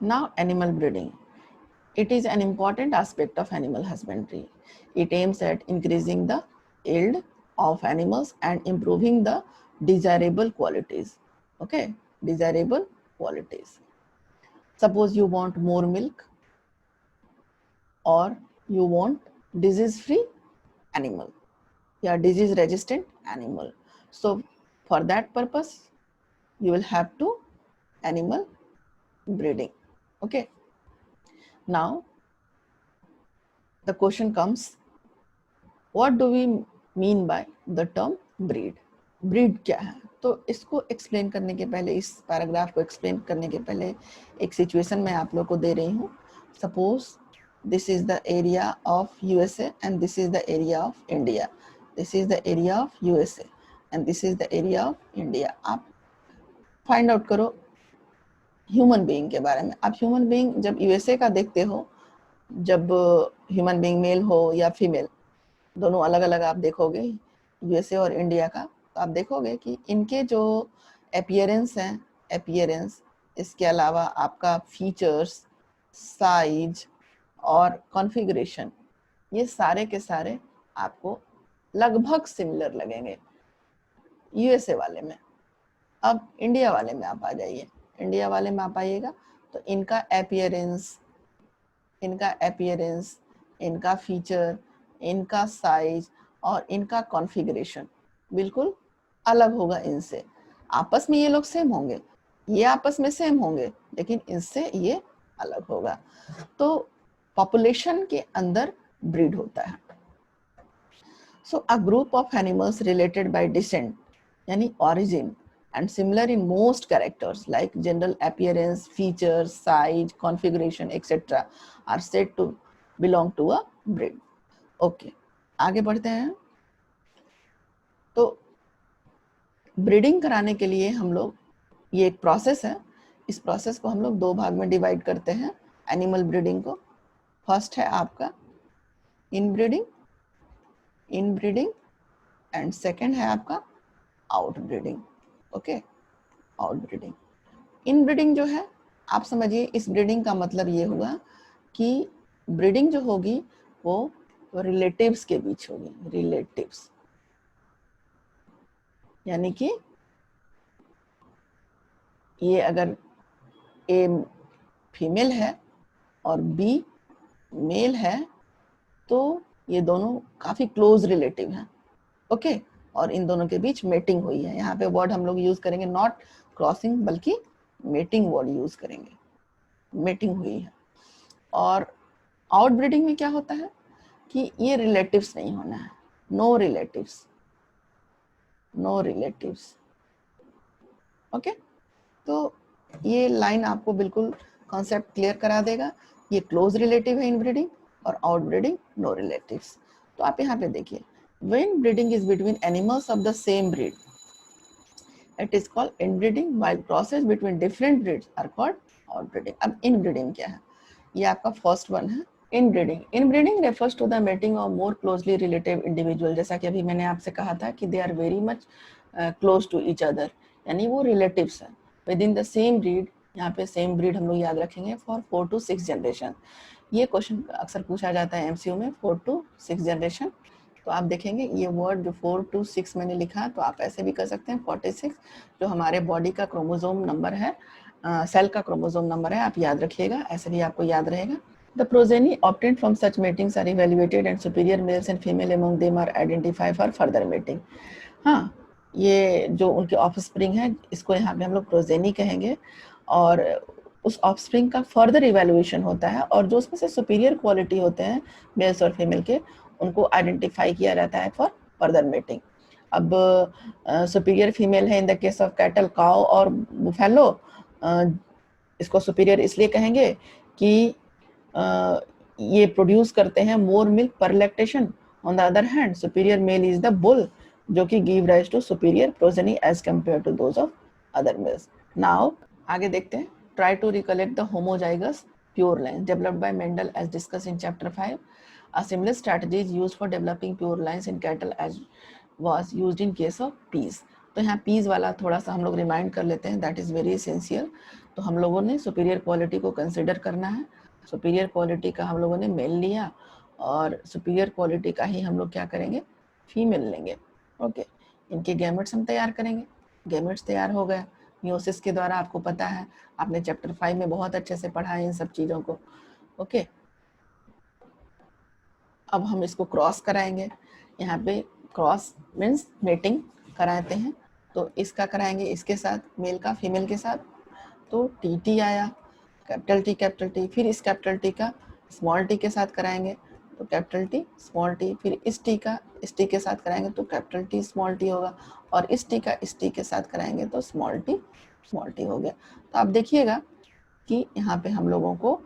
Now, animal breeding. It is an important aspect of animal husbandry. It aims at increasing the yield of animals and improving the desirable qualities. Okay, desirable qualities. Suppose you want more milk or you want disease-free animal, yeah, disease-resistant animal. So for that purpose, you will have to animal breeding. Okay. Now the question comes, what do we mean by the term breed? Breed क्या है? तो इसको explain करने के पहले, इस paragraph को explain करने के पहले एक सिचुएशन मैं आप लोग को दे रही हूँ. Suppose this is the area of USA and this is the area of India. This is the area of USA and this is the area of India. आप फाइंड आउट करो ह्यूमन बीइंग के बारे में. आप human being जब USA का देखते हो, जब ह्यूमन बीइंग मेल हो या फीमेल, दोनों अलग अलग आप देखोगे यूएसए और इंडिया का, तो आप देखोगे कि इनके जो अपीयरेंस हैं, अपीयरेंस, इसके अलावा आपका फीचर्स, साइज और कॉन्फ़िगरेशन, ये सारे के सारे आपको लगभग सिमिलर लगेंगे यूएसए वाले में. अब इंडिया वाले में आप आ जाइए. इंडिया वाले में आप आइएगा तो इनका अपीयरेंस, इनका फीचर, इनका साइज और इनका कॉन्फ़िगरेशन बिल्कुल अलग होगा इनसे. आपस में ये लोग सेम होंगे, ये आपस में सेम होंगे, लेकिन इनसे ये अलग होगा. तो पॉपुलेशन के अंदर ब्रीड होता है. So a group of animals related by descent यानी origin and similar in most characters like general appearance, features, size, configuration, etc. are said to belong to a breed. Okay, आगे बढ़ते हैं. तो breeding कराने के लिए हम लोग, ये एक प्रोसेस है, इस प्रोसेस को हम लोग दो भाग में डिवाइड करते हैं एनिमल ब्रीडिंग को. फर्स्ट है आपका इनब्रीडिंग, एंड सेकंड है आपका आउटब्रीडिंग. Okay, outbreeding. इनब्रीडिंग जो है, आप समझिए इस ब्रीडिंग का मतलब ये हुआ कि ब्रीडिंग जो होगी वो रिलेटिव्स के बीच होगी. रिलेटिव्स यानी कि ये अगर ए फीमेल है और बी मेल है तो ये दोनों काफी क्लोज रिलेटिव हैं. ओके, और इन दोनों के बीच मेटिंग हुई है. यहाँ पे वर्ड हम लोग यूज करेंगे नॉट क्रॉसिंग बल्कि मेटिंग वर्ड यूज करेंगे. मेटिंग हुई है. और आउटब्रीडिंग में क्या होता है कि ये रिलेटिव्स नहीं होना है. No relatives, no relatives. Okay, तो ये लाइन आपको बिल्कुल कॉन्सेप्ट क्लियर करा देगा. ये क्लोज रिलेटिव है इनब्रीडिंग और आउटब्रीडिंग नो रिलेटिव्स. तो आप यहाँ पे देखिए, when breeding is between animals of the same breed, it is called inbreeding, while crosses between different breeds are called outbreeding. अब inbreeding क्या है? ये आपका फर्स्ट वन है inbreeding. Inbreeding refers to the mating of more closely related individual. जैसा कि अभी मैंने आपसे कहा था कि they are very much close to each other, यानी वो relatives हैं within the same breed. यहाँ पे सेम ब्रीड हम लोग याद रखेंगे फॉर 4 to 6 जनरेशन. ये क्वेश्चन अक्सर पूछा जाता है एमसीयू में, 4 to 6 जनरेशन. तो आप देखेंगे ये वर्ड जो 4 to 6 मैंने लिखा, तो आप ऐसे भी कर सकते हैं 46, जो हमारे बॉडी का क्रोमोसोम नंबर है, सेल का क्रोमोसोम नंबर है, आप याद रखिएगा, ऐसे भी आपको याद रहेगा. The progeny obtained from such matings are evaluated and superior males and female among them are identified for further mating. हाँ, ये जो उनके ऑफस्प्रिंग है, इसको यहाँ पे हम लोग प्रोजेनी कहेंगे, और उस ऑफस्प्रिंग का फर्दर इवेल्युएशन होता है, और जो उसमें से सुपीरियर क्वालिटी होते हैं मेल्स और फीमेल के, उनको आइडेंटिफाई किया जाता है फॉर फर्दर मेटिंग. अब सुपीरियर फीमेल है in the case of cattle, cow और बुफेलो. इसको सुपीरियर इसलिए कहेंगे कि ये प्रोड्यूस करते हैं more milk per lactation. On the other hand superior male is the bull, जो कि give rise to superior progeny as compare to those of other males. Now आगे देखते हैं. Try to recollect the homozygous pure line developed by Mendel as discuss in chapter 5. A similar strategy is used for developing pure lines in cattle as was used in case of peas. तो तो यहाँ piece वाला थोड़ा सा हम लोग remind कर लेते हैं, दैट इज वेरी एसेंशियल। तो हम लोगों ने सुपीरियर क्वालिटी को कंसिडर करना है। सुपीरियर क्वालिटी का हम लोगों ने मेल लिया और सुपीरियर क्वालिटी का ही हम लोग क्या करेंगे, फीमेल लेंगे। ओके, इनके गैमेट्स हम तैयार करेंगे। गैमेट्स तैयार हो गया मियोसिस के द्वारा, आपको पता है, आपने चैप्टर 5 में बहुत अच्छे से पढ़ा है इन सब चीज़ों को। ओके, अब हम इसको क्रॉस कराएंगे। यहाँ पे क्रॉस मीन्स मेटिंग कराते हैं, तो इसका कराएंगे इसके साथ, मेल का फीमेल के साथ। तो टी आया, कैपिटल टी, फिर इस कैपिटल टी का स्मॉल टी के साथ कराएंगे तो कैपिटल टी स्मॉल टी, फिर इस टी का इस टी के साथ कराएंगे तो कैपिटल टी स्मॉल टी होगा, और इस टी का इस टी के साथ कराएंगे तो स्मॉल टी हो गया। तो आप देखिएगा कि यहाँ पे हम लोगों को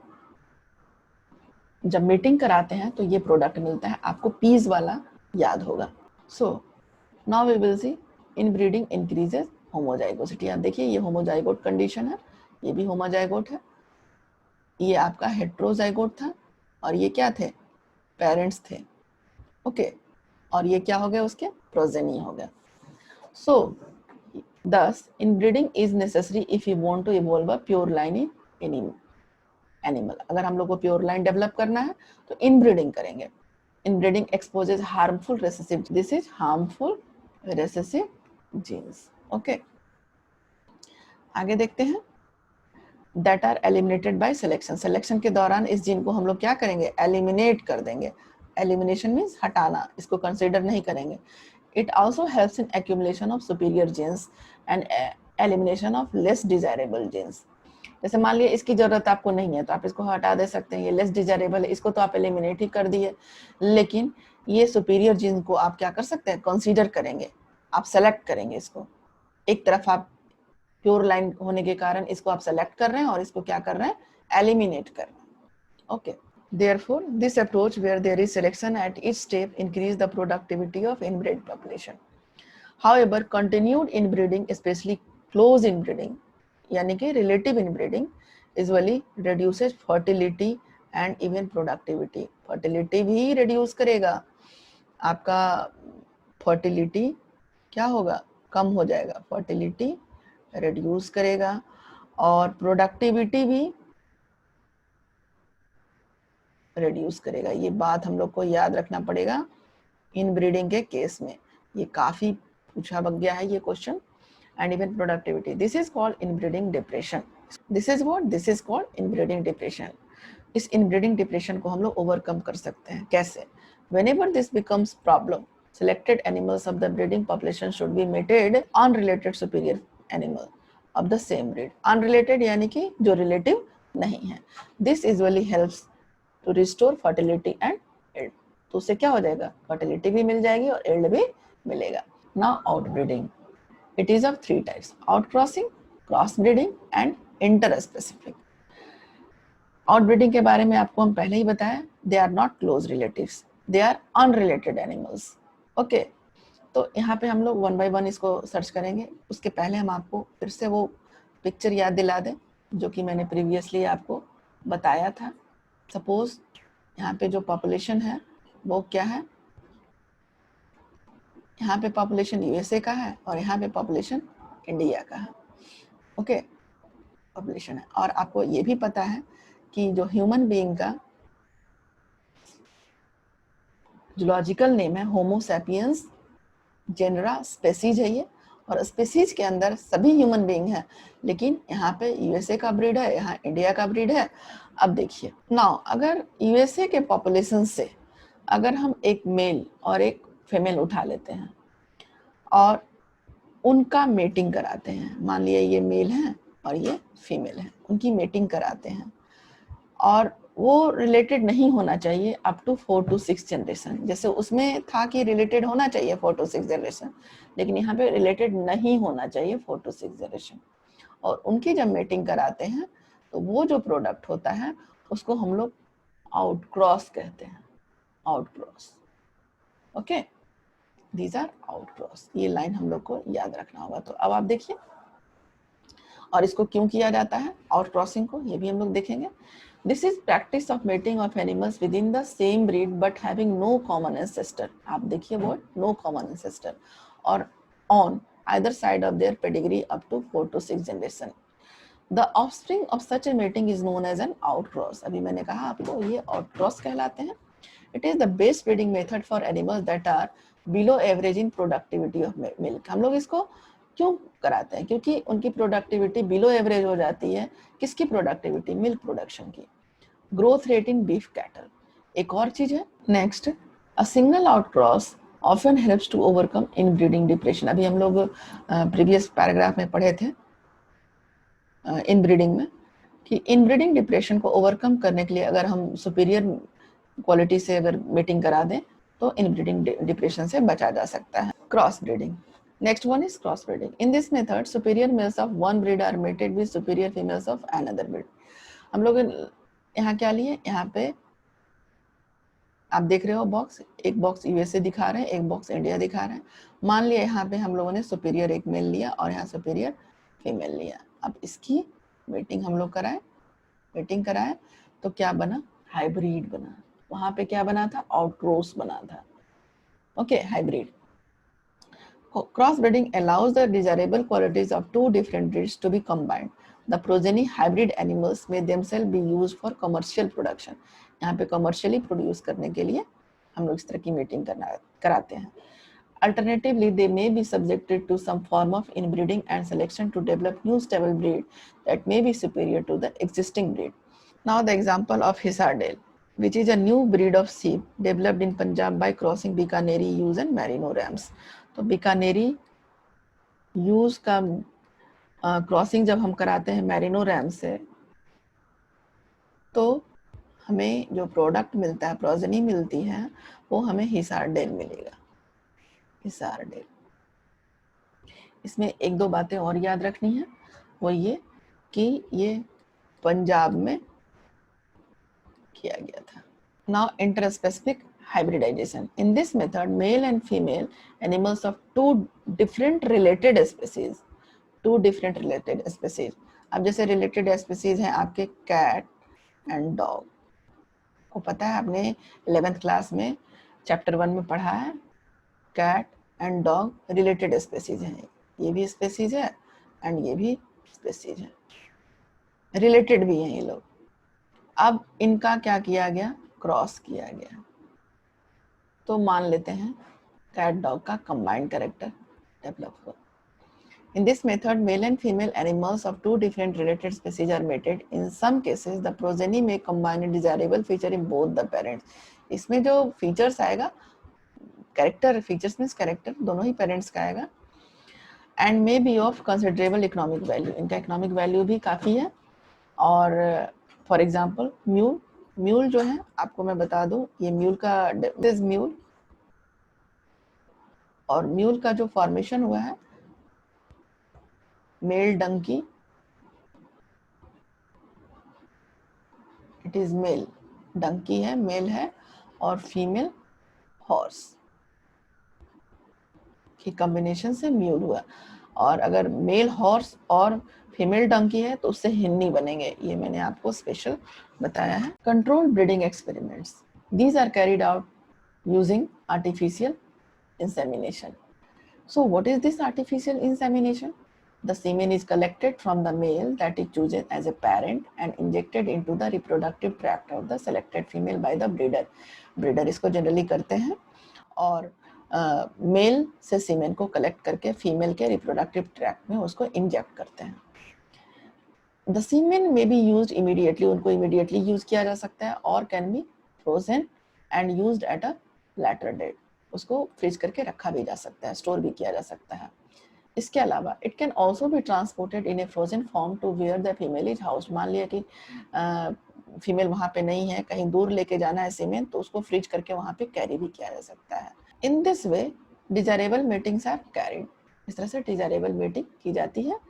जब मीटिंग कराते हैं तो ये प्रोडक्ट मिलता है, आपको पीस वाला याद होगा। So now we will see inbreeding increases homozygosity. आप देखिए ये होमोजाइगोट कंडीशन है, ये भी होमोजाइगोट है, ये आपका हेट्रोजाइगोट था और ये क्या थे, पेरेंट्स थे। ओके, और ये क्या हो गया, उसके प्रोजेनी हो गया। So this inbreeding is necessary if you want to evolve a pure line in animal. अगर हम लोग को प्योर लाइन डेवलप करना है तो इनब्रीडिंग करेंगे। Inbreeding exposes harmful recessive, this is harmful recessive genes. Okay, आगे देखते हैं, that are eliminated by selection. Selection के दौरान इस जीन को हम लोग क्या करेंगे, एलिमिनेट कर देंगे। एलिमिनेशन मीन्स हटाना, इसको कंसिडर नहीं करेंगे। It also helps in accumulation of superior genes and elimination of less desirable genes. जैसे मान लिया इसकी जरूरत आपको नहीं है तो आप इसको हटा दे सकते हैं, ये लेस डिजायरेबल है, इसको तो आप एलिमिनेट ही कर दिए, लेकिन ये सुपीरियर जीन को आप क्या कर सकते हैं, कंसीडर करेंगे, आप सेलेक्ट करेंगे इसको। एक तरफ आप प्योर लाइन होने के कारण इसको आप सेलेक्ट कर रहे हैं और इसको क्या कर रहे हैं, एलिमिनेट कर रहे हैं। Okay, therefore this approach where there is selection at each step increase the productivity of inbred population. However, continued inbreeding, especially close inbreeding यानी कि relative inbreeding, usually reduces fertility and even productivity. fertility भी reduce करेगा, आपका fertility क्या होगा, कम हो जाएगा, fertility reduce करेगा और productivity भी reduce करेगा। ये बात हम लोग को याद रखना पड़ेगा इनब्रीडिंग के केस में, ये काफी पूछा गया है ये question. And even productivity, this is called inbreeding depression. This is what, this is called inbreeding depression. इस इनब्रीडिंग डिप्रेशन को हम लोग ओवरकम कर सकते हैं कैसे, whenever this becomes problem, selected animals of the breeding population should be mated unrelated superior animal of the same breed. unrelated यानी कि जो रिलेटिव नहीं है। this usually helps to restore fertility and yield. तो उससे क्या हो जाएगा, फर्टिलिटी भी मिल जाएगी और yield भी मिलेगा। Now outbreeding, it is of 3 types, outcrossing, cross breeding and interspecific. Outbreeding के बारे में आपको हम पहले ही बताया, they are not close relatives, they are unrelated animals. Okay, तो यहाँ पे हम लोग 1 by 1 इसको सर्च करेंगे। उसके पहले हम आपको फिर से वो पिक्चर याद दिला दें जो कि मैंने प्रीवियसली आपको बताया था। सपोज यहाँ पे जो पॉपुलेशन है वो क्या है, यहाँ पे पॉपुलेशन यूएसए का है और यहाँ पे पॉपुलेशन इंडिया का है। ओके, पॉपुलेशन है, और आपको ये भी पता है कि जो ह्यूमन बीइंग का जूलॉजिकल नेम है होमो सैपियंस जेनरा स्पेसीज है ये, और स्पेसीज के अंदर सभी ह्यूमन बीइंग है, लेकिन यहाँ पे यूएसए का ब्रीड है, यहाँ इंडिया का ब्रीड है। अब देखिए नाउ, अगर यूएसए के पॉपुलेशन से अगर हम एक मेल और एक फीमेल उठा लेते हैं और उनका मेटिंग कराते हैं, मान लिया ये मेल है और ये फीमेल है, उनकी मेटिंग कराते हैं और वो रिलेटेड नहीं होना चाहिए अप टू 4 to 6 जनरेशन। जैसे उसमें था कि रिलेटेड होना चाहिए 4 to 6 जनरेशन, लेकिन यहाँ पे रिलेटेड नहीं होना चाहिए 4 to 6 जनरेशन। और उनकी जब मेटिंग कराते हैं तो वो जो प्रोडक्ट होता है उसको हम लोग आउटक्रॉस कहते हैं, आउटक्रॉस। ओके, दीज आर आउटक्रॉस, ये लाइन हम लोग को याद रखना होगा। तो अब आप देखिए, और इसको क्यों किया जाता है आउटक्रॉसिंग को, ये भी हम लोग देखेंगे। This is practice of mating of animals with in the same breed but having no common ancestor. आप देखिए वर्ड नो कॉमन एंसेस्टर, और on either side of their pedigree up to 4 to 6 generation. The offspring of such a mating is known as an outcross. अभी मैंने कहा आपको ये outcross कहलाते हैं. It is the best breeding method for animals that are below average in productivity of milk. हम लोग इसको क्यों कराते हैं? क्योंकि उनकी प्रोडक्टिविटी बिलो एवरेज हो जाती है. किसकी प्रोडक्टिविटी? मिल्क प्रोडक्शन की. Growth rate in beef cattle एक और चीज है. Next, a single out cross often helps to overcome inbreeding depression. अभी हम लोग प्रीवियस पैराग्राफ में पढ़े थे इनब्रीडिंग में कि इनब्रीडिंग डिप्रेशन को ओवरकम करने के लिए अगर हम सुपीरियर क्वालिटी से अगर मीटिंग करा दें तो इनब्रीडिंग डिप्रेशन से बचा जा सकता है. Cross breeding. Next one is cross breeding. In this method, superior males of one breed are mated with superior females of another breed. हम लोग यहाँ क्या लिए? यहाँ पे आप देख रहे हो बॉक्स, एक बॉक्स यूएसए दिखा रहे हैं, एक बॉक्स इंडिया दिखा रहे हैं. मान लिया यहाँ पे हम लोगों ने सुपीरियर एक मेल लिया और यहाँ सुपीरियर फीमेल लिया. अब इसकी मीटिंग हम लोग कराए, मीटिंग कराए तो क्या बना? हाइब्रिड बना. वहाँ पे क्या बना था? आउटक्रॉस बना था. Okay, hybrid. Crossbreeding allows the desirable qualities of two different breeds to be combined. The progeny hybrid animals may themselves be used for commercial production. यहाँ पे commercially produce करने के लिए हम लोग इस तरह की मीटिंग कराते हैं. Alternatively, they may be subjected to some form of inbreeding and selection to develop new stable breed that may be superior to the existing breed. Now the example of Hisardale, which is a new breed of sheep developed in Punjab by crossing Bikaneri ewes and Merino rams. तो बीकानेरी use का crossing जब हम कराते हैं Marino RAM से तो हमें जो प्रोडक्ट मिलता है, प्रोजेनी मिलती है, वो हमें हिसारडेल मिलेगा. हिसारडेल. इसमें एक दो बातें और याद रखनी है, वो ये कि ये पंजाब में किया गया था. Now interspecific hybridization. In this method, male and female animals of two different related species. अब जैसे related species हैं आपके cat and dog. को पता है, आपने 11th क्लास में चैप्टर 1 में पढ़ा है. cat and dog related species हैं. ये भी species है and ये भी species है. Related भी हैं ये लोग. अब इनका क्या किया गया? क्रॉस किया गया. तो मान लेते हैं कैट डॉग का कंबाइंड कैरेक्टर डेवलप हुआ. In this method, male and female animals of two different related species are mated. In some cases, the progeny may combine a desirable feature in both the parents. इसमें जो features आएगा, character features means character दोनों ही parents का आएगा. And may be of considerable economic value. इनका economic value भी काफ़ी है. और फॉर एग्जाम्पल म्यूल. म्यूल जो है आपको मैं बता दूं, ये म्यूल का दिस म्यूल, और म्यूल का जो फॉर्मेशन हुआ है male donkey, it is male donkey है, मेल है, और फीमेल हॉर्स की कॉम्बिनेशन से म्यूल हुआ. और अगर मेल हॉर्स और फीमेल डंकी है तो उससे हिन्नी बनेंगे. ये मैंने आपको स्पेशल बताया है. Control breeding experiments. These are carried out using artificial insemination. So what is this artificial insemination? The semen is collected from the male that is chosen as a parent and injected into the reproductive tract of the selected female by the breeder. Breeder इसको generally करते हैं और mail से सीमेन को collect करके female के reproductive tract में उसको इंजेक्ट करते हैं. The semen may be used immediately. उनको immediately यूज किया जा सकता है और can be frozen and used at a later date. उसको फ्रीज करके रखा भी जा सकता है, स्टोर भी किया जा सकता है. इसके अलावा it can also be transported in a frozen form to where the female is housed. मान लिया कि फीमेल वहाँ पे नहीं है, कहीं दूर लेके जाना है सीमेन, तो उसको फ्रीज करके वहाँ पे कैरी भी किया जा सकता है. In this way desirable matings are carried. इस तरह से डिजायरेबल मीटिंग की जाती है.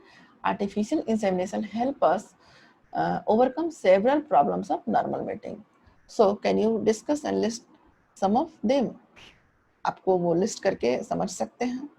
Artificial insemination help us overcome several problems of normal mating. So can you discuss and list some of them. आपको वो लिस्ट करके समझ सकते हैं.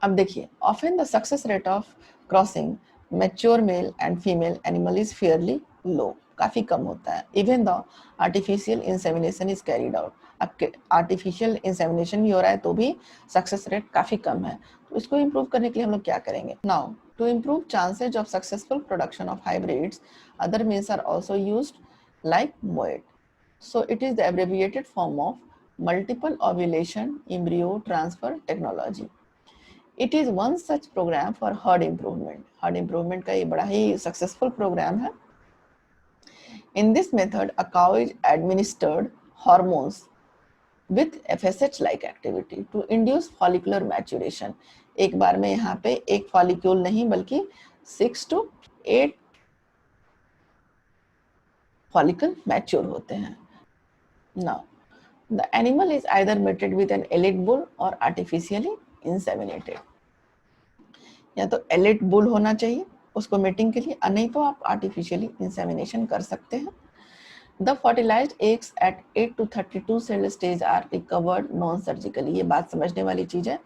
अब देखिए, often the success rate of crossing mature male and female animal is fairly low. काफ़ी कम होता है। Even the artificial insemination is carried out, अब आर्टिफिशियल इंसेमिनेशन भी हो रहा है तो भी सक्सेस रेट काफ़ी कम है। तो इसको इम्प्रूव करने के लिए हम लोग क्या करेंगे? Now to improve chances of successful production of hybrids, other means are also used like MOET. So it is the abbreviated form of multiple ovulation embryo transfer technology. It is one such program for herd improvement. Herd improvement का ये बड़ा ही successful program है. In this method, a cow is administered hormones with FSH-like activity to induce follicular maturation. एक बार में यहाँ पे एक follicule नहीं बल्कि 6 to 8 follicle mature होते हैं. Now, the animal is either mated with an elite bull or artificially inseminated. या तो elite bull होना चाहिए उसको mating के लिए, नहीं तो आप artificially insemination कर सकते हैं. The fertilized eggs at 8 to 32 cell stage are recovered non-surgically. ये बात समझने वाली चीज है.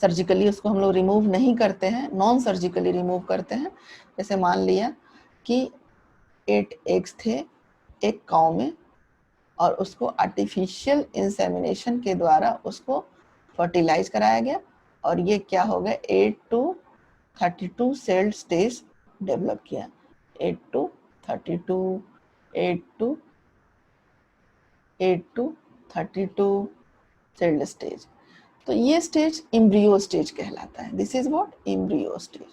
सर्जिकली उसको हम लोग रिमूव नहीं करते हैं, नॉन सर्जिकली रिमूव करते हैं. जैसे मान लिया कि 8 एग्स थे एक काउ में और उसको आर्टिफिशियल इंसेमिनेशन के द्वारा उसको फर्टिलाइज कराया गया और ये क्या हो गया 8 to 32 सेल स्टेज डेवलप किया. 8 to 32, 8 to 32 सेल स्टेज. तो ये स्टेज एम्ब्रियो स्टेज कहलाता है. This is what embryo stage.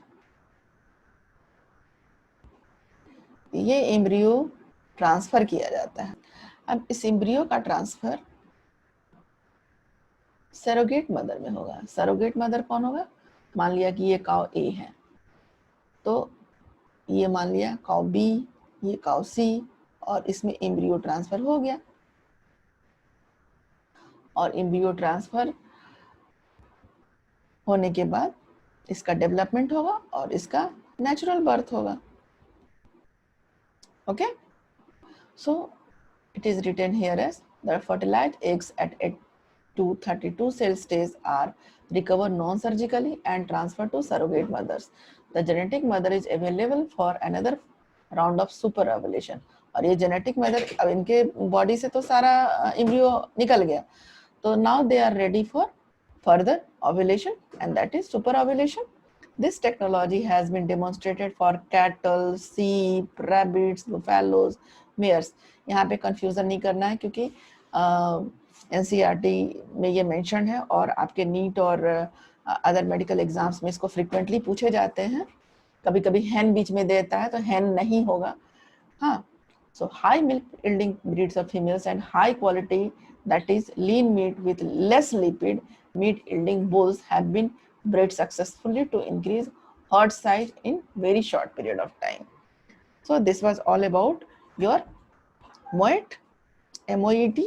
ये एम्ब्रियो ट्रांसफर किया जाता है. अब इस एम्ब्रियो का ट्रांसफर सरोगेट मदर में होगा. सरोगेट मदर कौन होगा? मान लिया कि ये काउ ए है तो ये मान लिया काउ बी, ये काउ सी और इसमें एम्ब्रियो ट्रांसफर हो गया और एम्ब्रियो ट्रांसफर होने के बाद इसका डेवलपमेंट होगा और इसका नेचुरल बर्थ होगा. Okay, so it is written here as the fertilized eggs at 8 to 32 cell stage are recovered non-surgically and transferred to surrogate mothers. The genetic mother is available for another round of super ovulation. और ये genetic mother अब इनके body से तो सारा embryo निकल गया तो now they are ready for further ovulation and that is super ovulation. This technology has been demonstrated for cattle, sheep, rabbits, buffaloes, mares. यहाँ पे कंफ्यूजन नहीं करना है क्योंकि एनसीईआरटी में ये मेंशन है और आपके नीट और अदर मेडिकल एग्जाम्स में इसको फ्रीक्वेंटली पूछे जाते हैं. कभी कभी हैन बीच में देता है तो हैन नहीं होगा. हाँ, so high milk yielding breeds of females and high quality that is lean meat with less lipid meat yielding bulls have been bred successfully to increase herd size in very short period of time. So this was all about your MOET, MOET